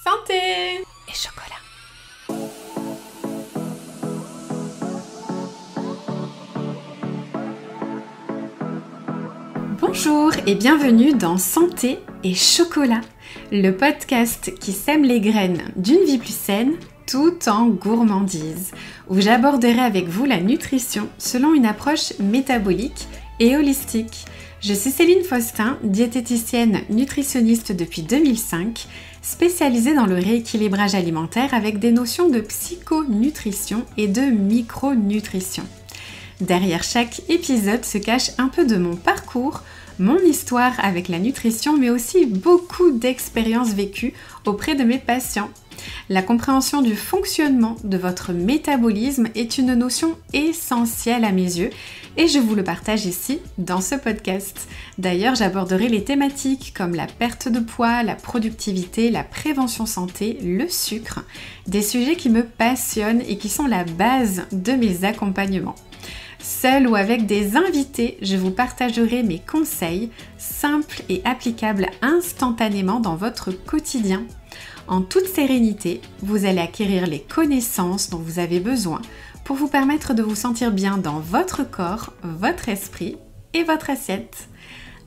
Santé et chocolat. Bonjour et bienvenue dans Santé et chocolat, le podcast qui sème les graines d'une vie plus saine tout en gourmandise, où j'aborderai avec vous la nutrition selon une approche métabolique et holistique. Je suis Céline Faustin, diététicienne nutritionniste depuis 2005, spécialisée dans le rééquilibrage alimentaire avec des notions de psychonutrition et de micronutrition. Derrière chaque épisode se cache un peu de mon parcours, mon histoire avec la nutrition, mais aussi beaucoup d'expériences vécues auprès de mes patients. La compréhension du fonctionnement de votre métabolisme est une notion essentielle à mes yeux et je vous le partage ici dans ce podcast. D'ailleurs, j'aborderai les thématiques comme la perte de poids, la productivité, la prévention santé, le sucre, des sujets qui me passionnent et qui sont la base de mes accompagnements. Seule ou avec des invités, je vous partagerai mes conseils simples et applicables instantanément dans votre quotidien. En toute sérénité, vous allez acquérir les connaissances dont vous avez besoin pour vous permettre de vous sentir bien dans votre corps, votre esprit et votre assiette.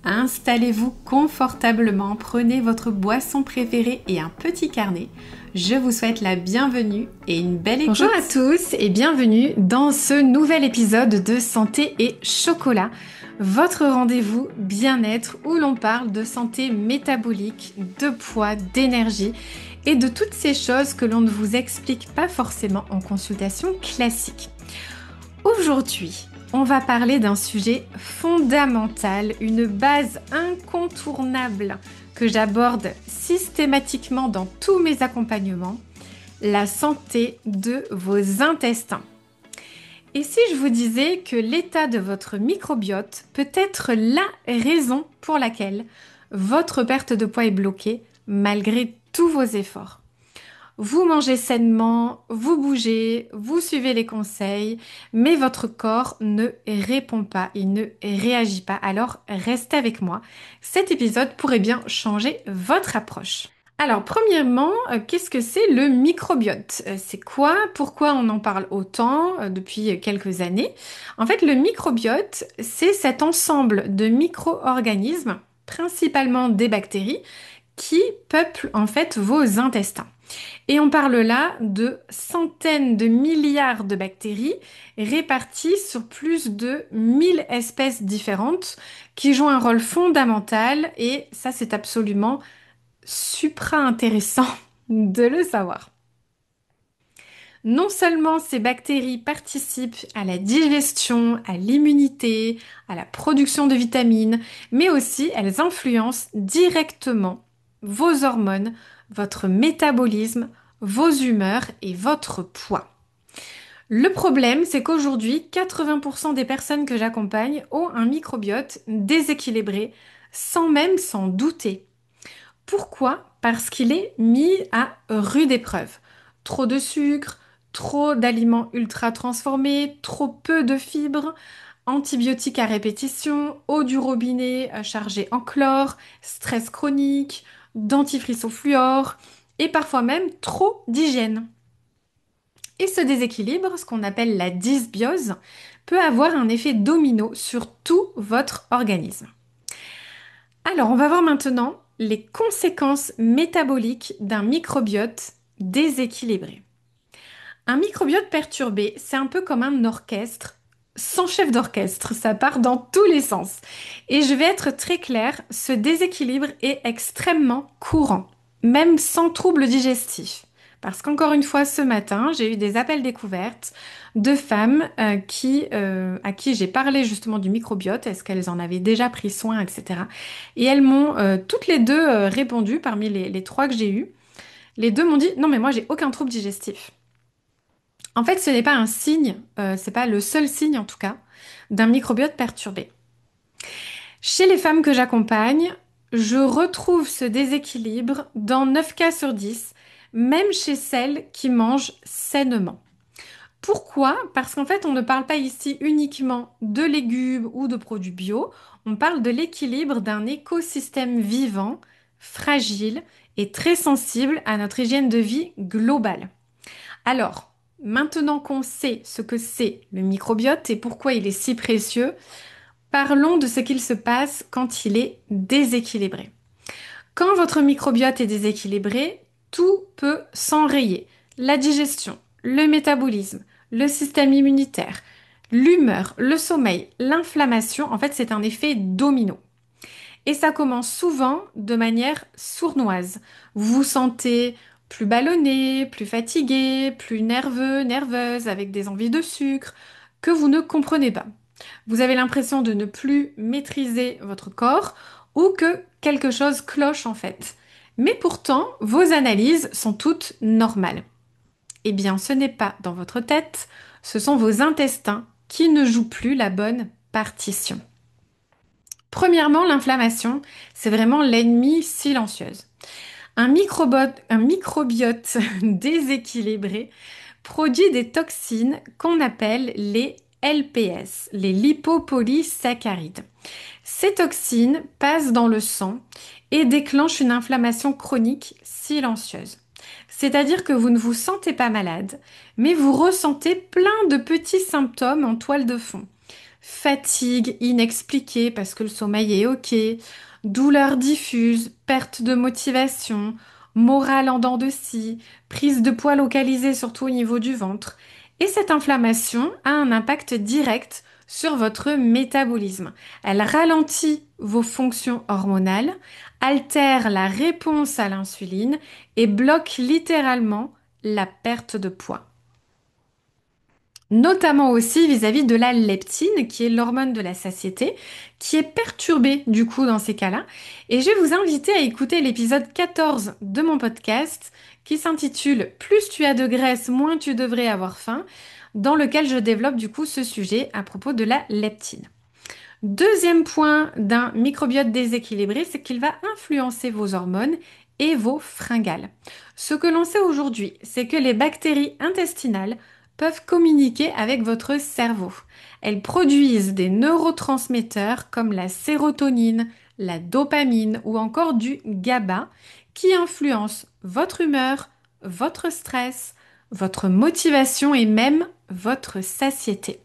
Installez-vous confortablement, prenez votre boisson préférée et un petit carnet. Je vous souhaite la bienvenue et une belle écoute. Bonjour à tous et bienvenue dans ce nouvel épisode de Santé et chocolat, votre rendez-vous bien-être où l'on parle de santé métabolique, de poids, d'énergie et de toutes ces choses que l'on ne vous explique pas forcément en consultation classique. Aujourd'hui, on va parler d'un sujet fondamental, une base incontournable que j'aborde systématiquement dans tous mes accompagnements, la santé de vos intestins. Et si je vous disais que l'état de votre microbiote peut être la raison pour laquelle votre perte de poids est bloquée malgré tous vos efforts? Vous mangez sainement, vous bougez, vous suivez les conseils, mais votre corps ne répond pas, il ne réagit pas. Alors restez avec moi, cet épisode pourrait bien changer votre approche. Alors premièrement, qu'est-ce que c'est le microbiote? C'est quoi? Pourquoi on en parle autant depuis quelques années? En fait, le microbiote, c'est cet ensemble de micro-organismes, principalement des bactéries, qui peuplent en fait vos intestins. Et on parle là de centaines de milliards de bactéries réparties sur plus de 1000 espèces différentes qui jouent un rôle fondamental et ça c'est absolument supra intéressant de le savoir. Non seulement ces bactéries participent à la digestion, à l'immunité, à la production de vitamines, mais aussi elles influencent directement vos hormones, votre métabolisme, vos humeurs et votre poids. Le problème, c'est qu'aujourd'hui, 80% des personnes que j'accompagne ont un microbiote déséquilibré, sans même s'en douter. Pourquoi? Parce qu'il est mis à rude épreuve. Trop de sucre, trop d'aliments ultra transformés, trop peu de fibres, antibiotiques à répétition, eau du robinet chargée en chlore, stress chronique, dentifrice au fluor et parfois même trop d'hygiène. Et ce déséquilibre, ce qu'on appelle la dysbiose, peut avoir un effet domino sur tout votre organisme. Alors, on va voir maintenant les conséquences métaboliques d'un microbiote déséquilibré. Un microbiote perturbé, c'est un peu comme un orchestre sans chef d'orchestre, ça part dans tous les sens. Et je vais être très claire, ce déséquilibre est extrêmement courant, même sans troubles digestifs. Parce qu'encore une fois, ce matin, j'ai eu des appels découvertes de femmes à qui j'ai parlé justement du microbiote, est-ce qu'elles en avaient déjà pris soin, etc. Et elles m'ont toutes les deux répondu, parmi les trois que j'ai eues. Les deux m'ont dit, non mais moi j'ai aucun trouble digestif. En fait, ce n'est pas un signe, c'est pas le seul signe en tout cas, d'un microbiote perturbé. Chez les femmes que j'accompagne, je retrouve ce déséquilibre dans 9 cas sur 10, même chez celles qui mangent sainement. Pourquoi? Parce qu'en fait, on ne parle pas ici uniquement de légumes ou de produits bio, on parle de l'équilibre d'un écosystème vivant, fragile et très sensible à notre hygiène de vie globale. Alors, maintenant qu'on sait ce que c'est le microbiote et pourquoi il est si précieux, parlons de ce qu'il se passe quand il est déséquilibré. Quand votre microbiote est déséquilibré, tout peut s'enrayer. La digestion, le métabolisme, le système immunitaire, l'humeur, le sommeil, l'inflammation, en fait, c'est un effet domino. Et ça commence souvent de manière sournoise. Vous vous sentez plus ballonné, plus fatigué, plus nerveux, nerveuse, avec des envies de sucre que vous ne comprenez pas. Vous avez l'impression de ne plus maîtriser votre corps ou que quelque chose cloche en fait. Mais pourtant, vos analyses sont toutes normales. Eh bien, ce n'est pas dans votre tête, ce sont vos intestins qui ne jouent plus la bonne partition. Premièrement, l'inflammation, c'est vraiment l'ennemi silencieuse. Un microbiote déséquilibré produit des toxines qu'on appelle les LPS, les lipopolysaccharides. Ces toxines passent dans le sang et déclenchent une inflammation chronique silencieuse. C'est-à-dire que vous ne vous sentez pas malade, mais vous ressentez plein de petits symptômes en toile de fond. Fatigue inexpliquée parce que le sommeil est ok, douleur diffuse, perte de motivation, morale en dents de scie, prise de poids localisée surtout au niveau du ventre. Et cette inflammation a un impact direct sur votre métabolisme. Elle ralentit vos fonctions hormonales, altère la réponse à l'insuline et bloque littéralement la perte de poids. Notamment aussi vis-à-vis de la leptine, qui est l'hormone de la satiété, qui est perturbée du coup dans ces cas-là. Et je vais vous inviter à écouter l'épisode 14 de mon podcast qui s'intitule Plus tu as de graisse, moins tu devrais avoir faim, dans lequel je développe du coup ce sujet à propos de la leptine. Deuxième point d'un microbiote déséquilibré, c'est qu'il va influencer vos hormones et vos fringales. Ce que l'on sait aujourd'hui, c'est que les bactéries intestinales peuvent communiquer avec votre cerveau. Elles produisent des neurotransmetteurs comme la sérotonine, la dopamine ou encore du GABA qui influencent votre humeur, votre stress, votre motivation et même votre satiété.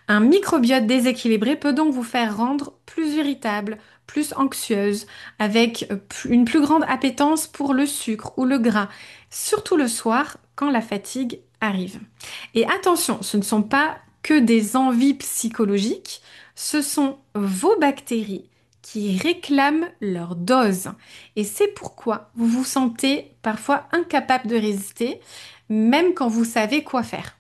Un microbiote déséquilibré peut donc vous faire rendre plus irritable, plus anxieuse, avec une plus grande appétence pour le sucre ou le gras, surtout le soir quand la fatigue arrive. Et attention, ce ne sont pas que des envies psychologiques, ce sont vos bactéries qui réclament leur dose. Et c'est pourquoi vous vous sentez parfois incapable de résister, même quand vous savez quoi faire.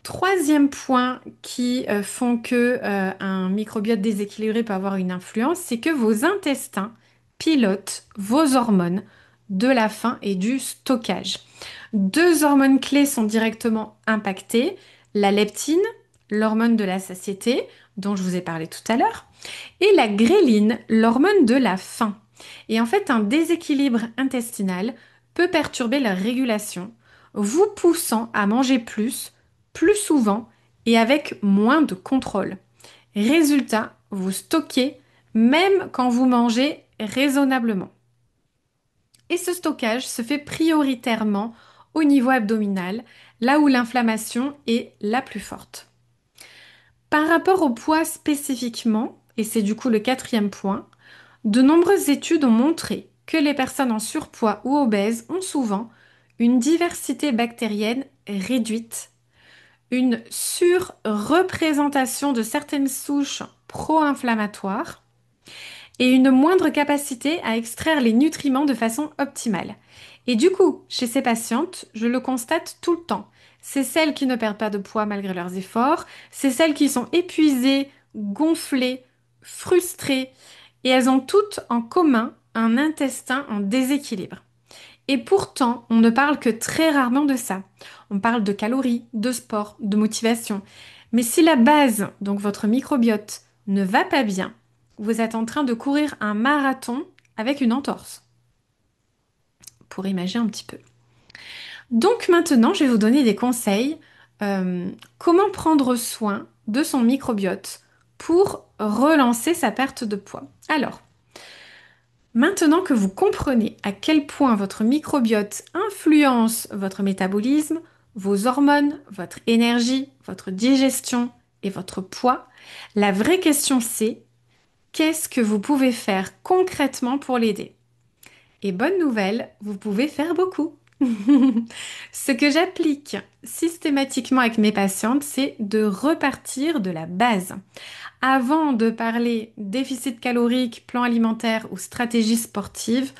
Troisième point qui font que un microbiote déséquilibré peut avoir une influence, c'est que vos intestins pilotent vos hormones de la faim et du stockage. Deux hormones clés sont directement impactées, la leptine, l'hormone de la satiété, dont je vous ai parlé tout à l'heure, et la gréline, l'hormone de la faim. Et en fait, un déséquilibre intestinal peut perturber la régulation, vous poussant à manger plus souvent et avec moins de contrôle. Résultat, vous stockez même quand vous mangez raisonnablement. Et ce stockage se fait prioritairement au niveau abdominal, là où l'inflammation est la plus forte. Par rapport au poids spécifiquement, et c'est du coup le quatrième point, de nombreuses études ont montré que les personnes en surpoids ou obèses ont souvent une diversité bactérienne réduite, une surreprésentation de certaines souches pro-inflammatoires et une moindre capacité à extraire les nutriments de façon optimale. Et du coup, chez ces patientes, je le constate tout le temps. C'est celles qui ne perdent pas de poids malgré leurs efforts, c'est celles qui sont épuisées, gonflées, frustrées, et elles ont toutes en commun un intestin en déséquilibre. Et pourtant, on ne parle que très rarement de ça. On parle de calories, de sport, de motivation. Mais si la base, donc votre microbiote, ne va pas bien, vous êtes en train de courir un marathon avec une entorse. Pour imaginer un petit peu. Donc maintenant, je vais vous donner des conseils. Comment prendre soin de son microbiote pour relancer sa perte de poids. Alors, Maintenant que vous comprenez à quel point votre microbiote influence votre métabolisme, vos hormones, votre énergie, votre digestion et votre poids, la vraie question c'est qu'est-ce que vous pouvez faire concrètement pour l'aider? Et bonne nouvelle, vous pouvez faire beaucoup. Ce que j'applique systématiquement avec mes patientes, c'est de repartir de la base. Avant de parler déficit calorique, plan alimentaire ou stratégie sportive,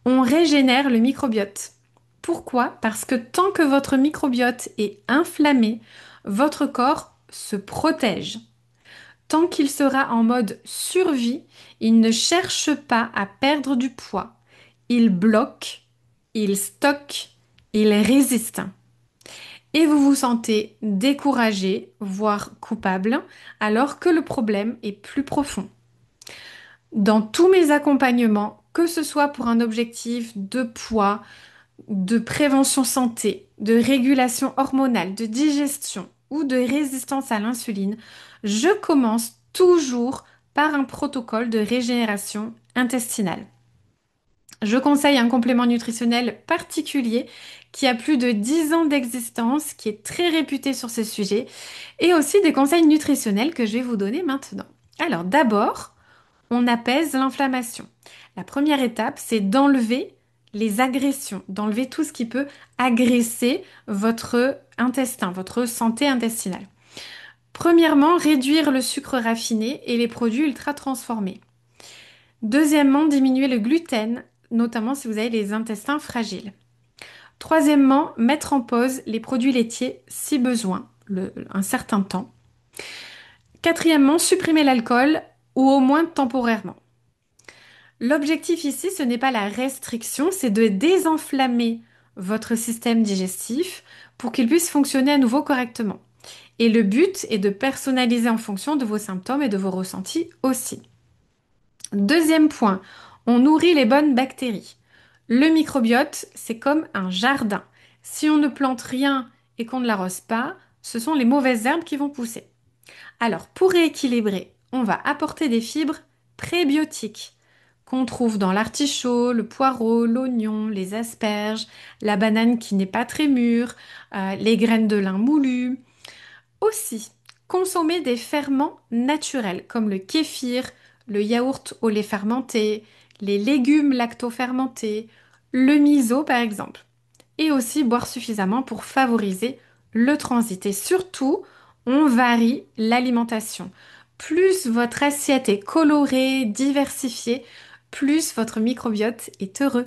on régénère le microbiote. Pourquoi? Parce que tant que votre microbiote est inflammé, votre corps se protège. Tant qu'il sera en mode survie, il ne cherche pas à perdre du poids. Il bloque, il stocke, il résiste. Et vous vous sentez découragé, voire coupable, alors que le problème est plus profond. Dans tous mes accompagnements, que ce soit pour un objectif de poids, de prévention santé, de régulation hormonale, de digestion ou de résistance à l'insuline, je commence toujours par un protocole de régénération intestinale. Je conseille un complément nutritionnel particulier qui a plus de 10 ans d'existence, qui est très réputé sur ce sujet, et aussi des conseils nutritionnels que je vais vous donner maintenant. Alors d'abord, on apaise l'inflammation. La première étape, c'est d'enlever les agressions, d'enlever tout ce qui peut agresser votre intestin, votre santé intestinale. Premièrement, réduire le sucre raffiné et les produits ultra transformés. Deuxièmement, diminuer le gluten, notamment si vous avez les intestins fragiles. Troisièmement, mettre en pause les produits laitiers si besoin, un certain temps. Quatrièmement, supprimer l'alcool ou au moins temporairement. L'objectif ici, ce n'est pas la restriction, c'est de désenflammer votre système digestif pour qu'il puisse fonctionner à nouveau correctement. Et le but est de personnaliser en fonction de vos symptômes et de vos ressentis aussi. Deuxième point, on nourrit les bonnes bactéries. Le microbiote, c'est comme un jardin. Si on ne plante rien et qu'on ne l'arrose pas, ce sont les mauvaises herbes qui vont pousser. Alors, pour rééquilibrer, on va apporter des fibres prébiotiques qu'on trouve dans l'artichaut, le poireau, l'oignon, les asperges, la banane qui n'est pas très mûre, les graines de lin moulu. Aussi, consommer des ferments naturels comme le kéfir, le yaourt au lait fermenté, les légumes lacto-fermentés, le miso par exemple. Et aussi boire suffisamment pour favoriser le transit. Et surtout, on varie l'alimentation. Plus votre assiette est colorée, diversifiée, plus votre microbiote est heureux.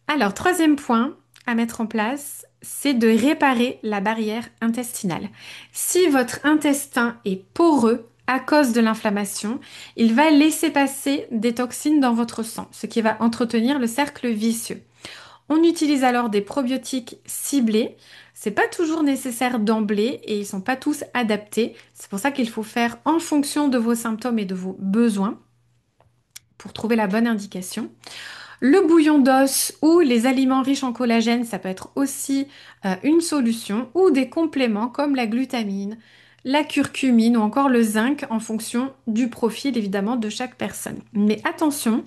Alors, troisième point à mettre en place, c'est de réparer la barrière intestinale. Si votre intestin est poreux à cause de l'inflammation, il va laisser passer des toxines dans votre sang, ce qui va entretenir le cercle vicieux. On utilise alors des probiotiques ciblés. C'est pas toujours nécessaire d'emblée et ils sont pas tous adaptés. C'est pour ça qu'il faut faire en fonction de vos symptômes et de vos besoins pour trouver la bonne indication. Le bouillon d'os ou les aliments riches en collagène, ça peut être aussi une solution, ou des compléments comme la glutamine, la curcumine ou encore le zinc en fonction du profil évidemment de chaque personne. Mais attention,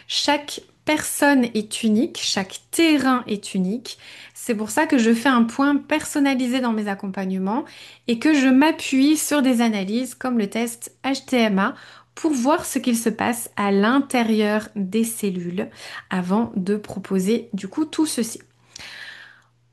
chaque personne est unique, chaque terrain est unique. C'est pour ça que je fais un point personnalisé dans mes accompagnements et que je m'appuie sur des analyses comme le test HTMA pour voir ce qu'il se passe à l'intérieur des cellules avant de proposer du coup tout ceci.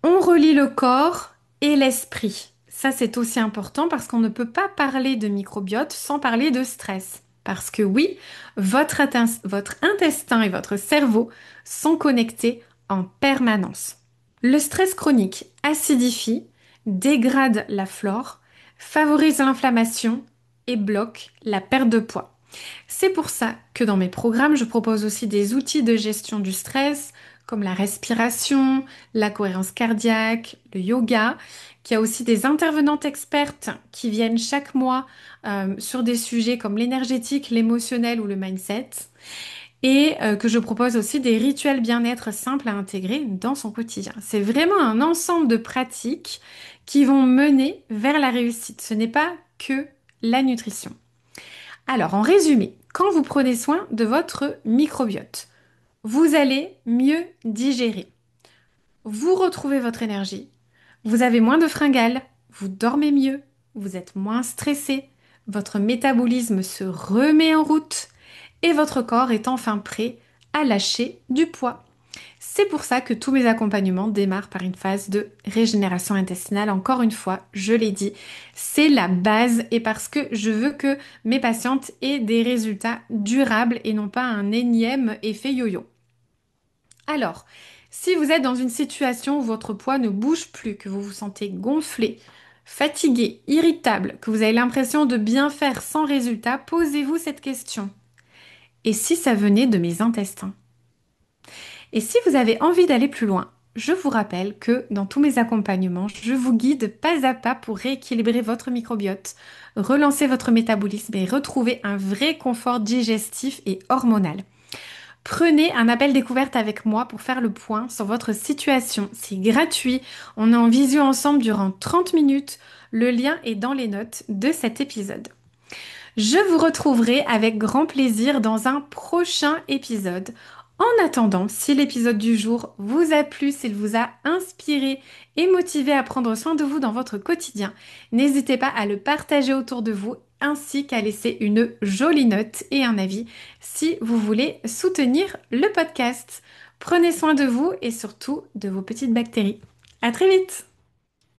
On relie le corps et l'esprit. Ça, c'est aussi important parce qu'on ne peut pas parler de microbiote sans parler de stress. Parce que oui, votre intestin et votre cerveau sont connectés en permanence. Le stress chronique acidifie, dégrade la flore, favorise l'inflammation et bloque la perte de poids. C'est pour ça que dans mes programmes, je propose aussi des outils de gestion du stress, comme la respiration, la cohérence cardiaque, le yoga, qu'il y a aussi des intervenantes expertes qui viennent chaque mois sur des sujets comme l'énergétique, l'émotionnel ou le mindset, et que je propose aussi des rituels bien-être simples à intégrer dans son quotidien. C'est vraiment un ensemble de pratiques qui vont mener vers la réussite. Ce n'est pas que la nutrition. Alors, en résumé, quand vous prenez soin de votre microbiote, vous allez mieux digérer. Vous retrouvez votre énergie. Vous avez moins de fringales. Vous dormez mieux. Vous êtes moins stressé. Votre métabolisme se remet en route. Et votre corps est enfin prêt à lâcher du poids. C'est pour ça que tous mes accompagnements démarrent par une phase de régénération intestinale. Encore une fois, je l'ai dit, c'est la base et parce que je veux que mes patientes aient des résultats durables et non pas un énième effet yo-yo. Alors, si vous êtes dans une situation où votre poids ne bouge plus, que vous vous sentez gonflé, fatigué, irritable, que vous avez l'impression de bien faire sans résultat, posez-vous cette question. Et si ça venait de mes intestins? Et si vous avez envie d'aller plus loin, je vous rappelle que dans tous mes accompagnements, je vous guide pas à pas pour rééquilibrer votre microbiote, relancer votre métabolisme et retrouver un vrai confort digestif et hormonal. Prenez un appel découverte avec moi pour faire le point sur votre situation. C'est gratuit. On est en visio ensemble durant 30 minutes. Le lien est dans les notes de cet épisode. Je vous retrouverai avec grand plaisir dans un prochain épisode. En attendant, si l'épisode du jour vous a plu, s'il vous a inspiré et motivé à prendre soin de vous dans votre quotidien, n'hésitez pas à le partager autour de vous ainsi qu'à laisser une jolie note et un avis si vous voulez soutenir le podcast. Prenez soin de vous et surtout de vos petites bactéries. À très vite!